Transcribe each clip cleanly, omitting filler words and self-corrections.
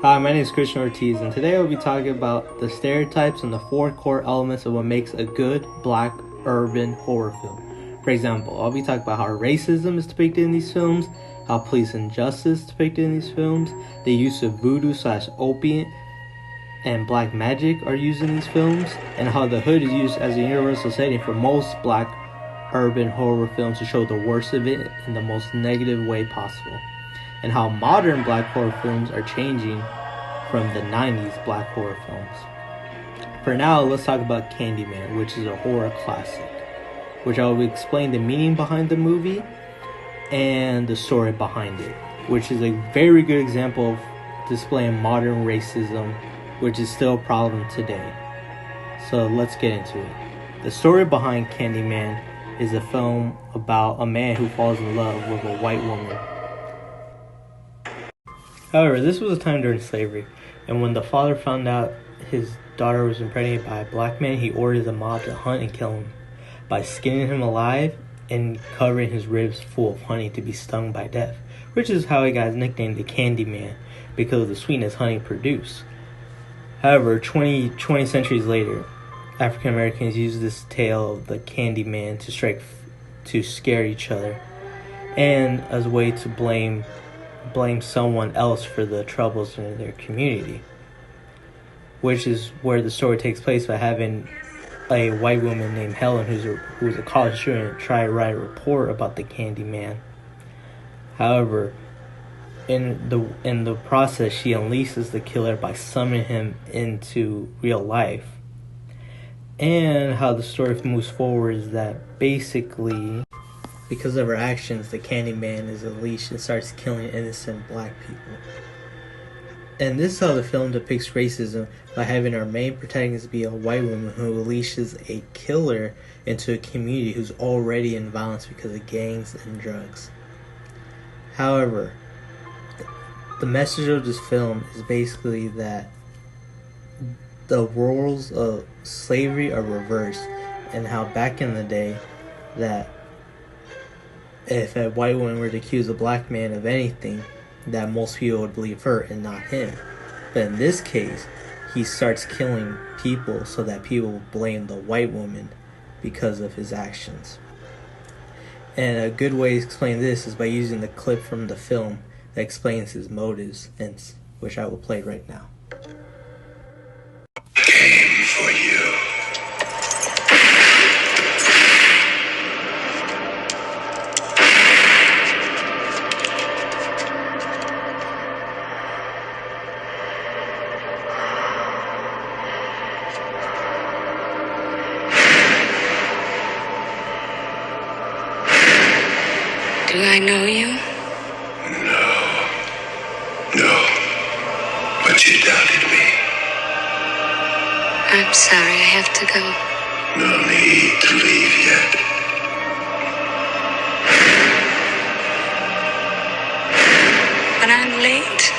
Hi, my name is Christian Ortiz, and today I'll be talking about the stereotypes and the four core elements of what makes a good black urban horror film. For example, I'll be talking about how racism is depicted in these films, how police injustice is depicted in these films, the use of voodoo/opiate and black magic are used in these films, and how the hood is used as a universal setting for most black urban horror films to show the worst of it in the most negative way possible, and how modern black horror films are changing from the 90s black horror films. For now, let's talk about Candyman, which is a horror classic, which I will explain the meaning behind the movie and the story behind it, which is a very good example of displaying modern racism, which is still a problem today. So let's get into it. The story behind Candyman is a film about a man who falls in love with a white woman. However, this was a time during slavery, and when the father found out his daughter was impregnated by a black man, he ordered the mob to hunt and kill him by skinning him alive and covering his ribs full of honey to be stung by death, which is how he got his nickname, the Candyman, because of the sweetness honey produced. However, 20 centuries later, African Americans used this tale of the Candyman to scare each other, and as a way to blame someone else for the troubles in their community, which is where the story takes place by having a white woman named Helen, who's a college student, try to write a report about the Candyman. However, in the process, she unleashes the killer by summoning him into real life. And how the story moves forward is that basically, because of her actions, the Candyman is unleashed and starts killing innocent black people. And this is how the film depicts racism, by having our main protagonist be a white woman who unleashes a killer into a community who's already in violence because of gangs and drugs. However, the message of this film is basically that the roles of slavery are reversed, and how back in the day that if a white woman were to accuse a black man of anything, that most people would believe her and not him. But in this case, he starts killing people so that people will blame the white woman because of his actions. And a good way to explain this is by using the clip from the film that explains his motives, and which I will play right now. Came for you. Do I know you? No, but you doubted me. I'm sorry, I have to go. No need to leave yet. But I'm late.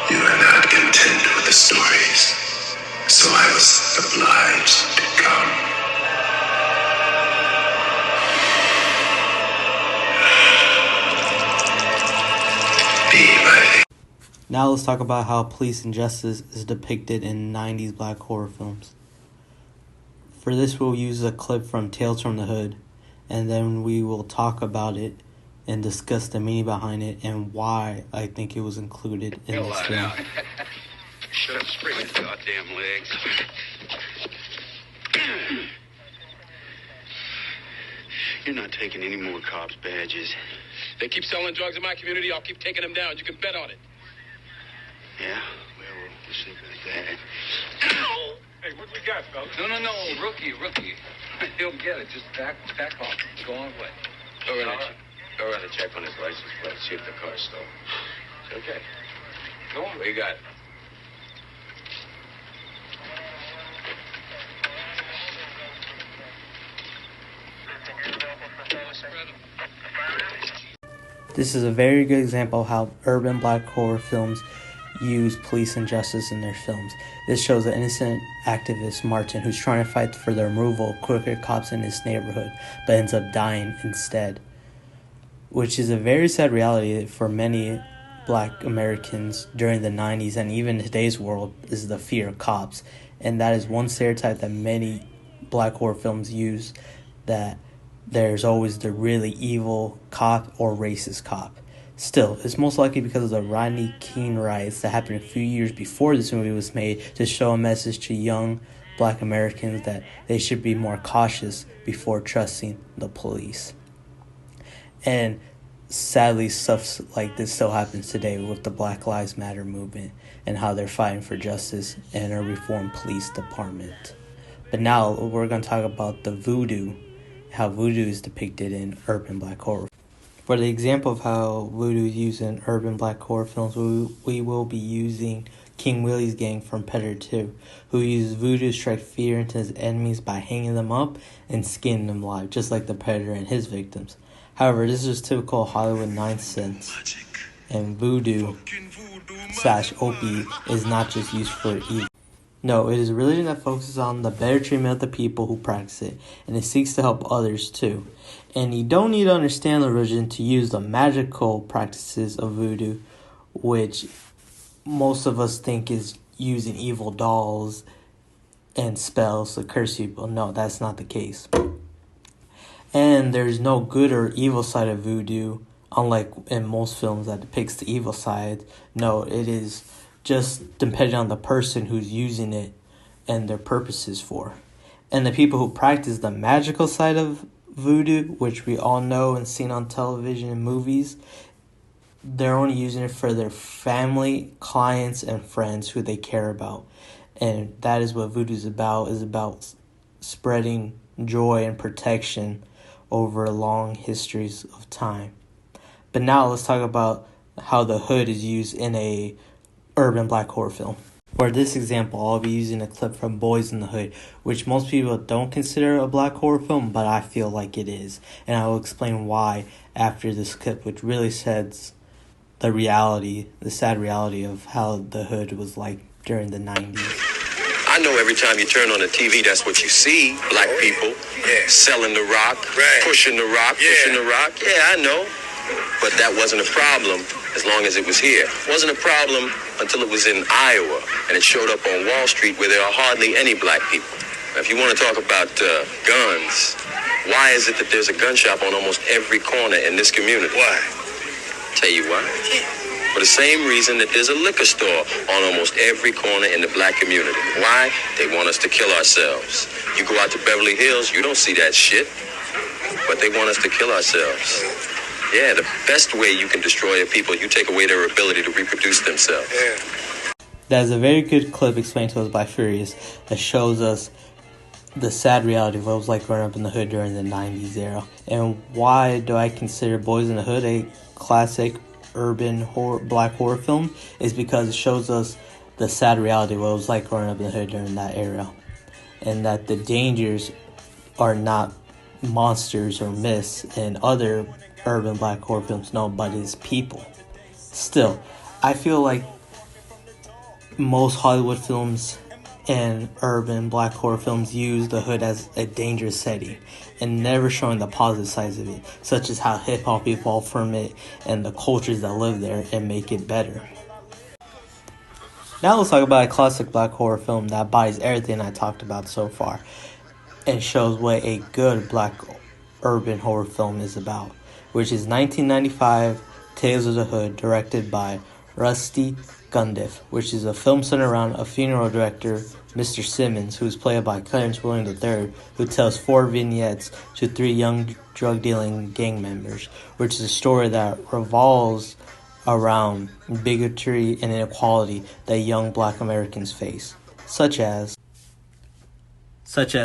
You are not content with the stories, so I was obliged to come. Now let's talk about how police injustice is depicted in 90s black horror films. For this, we'll use a clip from Tales from the Hood, and then we will talk about it and discuss the meaning behind it and why I think it was included in this film. Shut up, spring his goddamn legs. You're not taking any more cops' badges. They keep selling drugs in my community, I'll keep taking them down. You can bet on it. Yeah? Well, we'll see about that. Ow! Hey, what we got, fellas? No, rookie. He'll get it. Just back off. Go on away. Go around and check on his license plate, see if the car's stolen. It's okay. Go on. What you got? This is a very good example of how urban black horror films use police injustice in their films. This shows the innocent activist Martin, who's trying to fight for the removal of crooked cops in his neighborhood, but ends up dying instead. Which is a very sad reality for many black Americans during the 90s and even today's world is the fear of cops. And that is one stereotype that many black horror films use, that there's always the really evil cop or racist cop. Still, it's most likely because of the Rodney King riots that happened a few years before this movie was made to show a message to young black Americans that they should be more cautious before trusting the police. And sadly, stuff like this still happens today with the Black Lives Matter movement and how they're fighting for justice and a reformed police department. But now we're going to talk about the voodoo, how voodoo is depicted in urban black horror. For the example of how voodoo is used in urban black horror films, we will be using King Willie's gang from Predator 2, who uses voodoo to strike fear into his enemies by hanging them up and skinning them alive, just like the Predator and his victims. However, this is typical Hollywood nonsense, and voodoo / Opie is not just used for evil. No, it is a religion that focuses on the better treatment of the people who practice it, and it seeks to help others too. And you don't need to understand the religion to use the magical practices of voodoo, which most of us think is using evil dolls and spells to curse people. No, that's not the case. And there's no good or evil side of voodoo, unlike in most films that depicts the evil side. No, it is just depending on the person who's using it and their purposes for. And the people who practice the magical side of voodoo, which we all know and seen on television and movies, they're only using it for their family, clients, and friends who they care about. And that is what voodoo is about spreading joy and protection over long histories of time. But now let's talk about how the hood is used in a urban black horror film. For this example, I'll be using a clip from Boys in the Hood, which most people don't consider a black horror film, but I feel like it is. And I will explain why after this clip, which really says the sad reality of how the hood was like during the 90s. I know every time you turn on the TV, that's what you see. Black people selling the rock, pushing the rock, pushing the rock. Yeah, I know. But that wasn't a problem as long as it was here. It wasn't a problem until it was in Iowa and it showed up on Wall Street where there are hardly any black people. Now, if you want to talk about guns, why is it that there's a gun shop on almost every corner in this community? Why? Tell you why. For the same reason that there's a liquor store on almost every corner in the black community. Why? They want us to kill ourselves. You go out to Beverly Hills, you don't see that shit. But they want us to kill ourselves. Yeah, the best way you can destroy a people, you take away their ability to reproduce themselves. That is a very good clip explained to us by Furious that shows us the sad reality of what it was like growing up in the hood during the 90s era. And why do I consider Boys in the Hood a classic urban black horror film is because it shows us the sad reality of what it was like growing up in the hood during that era, and that the dangers are not monsters or myths in other urban black horror films, no, but it's people. Still, I feel like most Hollywood films and urban black horror films use the hood as a dangerous setting and never showing the positive sides of it, such as how hip-hop evolved from it and the cultures that live there and make it better. Now let's talk about a classic black horror film that embodies everything I talked about so far and shows what a good black urban horror film is about, which is 1995 Tales of the Hood, directed by Rusty Cundiff, which is a film centered around a funeral director, Mr. Simmons, who is played by Clarence William III, who tells 4 vignettes to 3 young drug-dealing gang members, which is a story that revolves around bigotry and inequality that young black Americans face, such as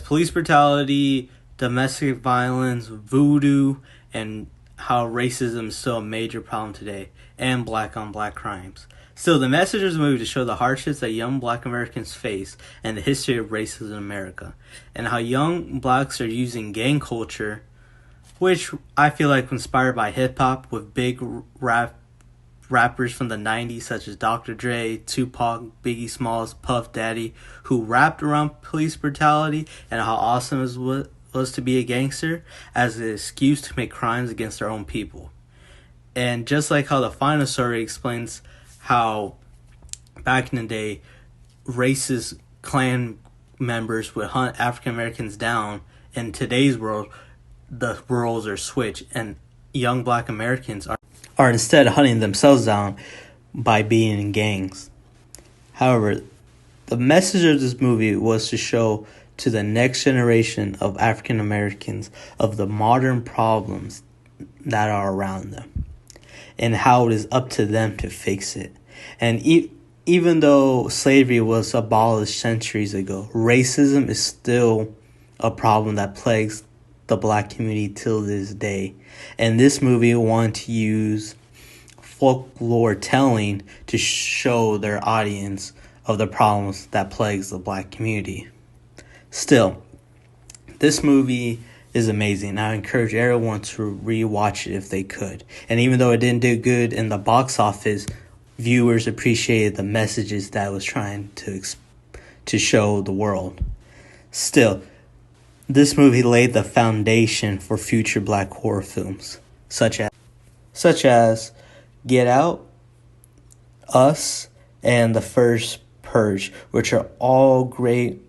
police brutality, domestic violence, voodoo, and how racism is still a major problem today, and black-on-black crimes. Still, the message of the movie to show the hardships that young black Americans face and the history of racism in America, and how young blacks are using gang culture, which I feel like was inspired by hip-hop, with big rappers from the 90s such as Dr. Dre, Tupac, Biggie Smalls, Puff Daddy, who rapped around police brutality and how awesome it was to be a gangster as an excuse to make crimes against their own people. And just like how the final story explains how back in the day, racist Klan members would hunt African Americans down, in today's world, the roles are switched, and young black Americans are instead hunting themselves down by being in gangs. However, the message of this movie was to show to the next generation of African Americans of the modern problems that are around them and how it is up to them to fix it. And even though slavery was abolished centuries ago, racism is still a problem that plagues the black community till this day. And this movie wanted to use folklore telling to show their audience of the problems that plagues the black community. Still, this movie is amazing. I encourage everyone to rewatch it if they could. And even though it didn't do good in the box office, viewers appreciated the messages that it was trying to show the world. Still, this movie laid the foundation for future black horror films, such as Get Out, Us, and The First Purge, which are all great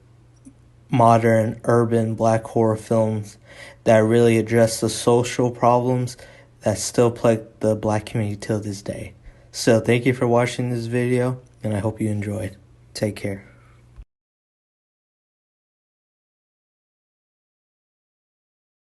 modern urban black horror films that really address the social problems that still plague the black community till this day. So thank you for watching this video, and I hope you enjoyed. Take care.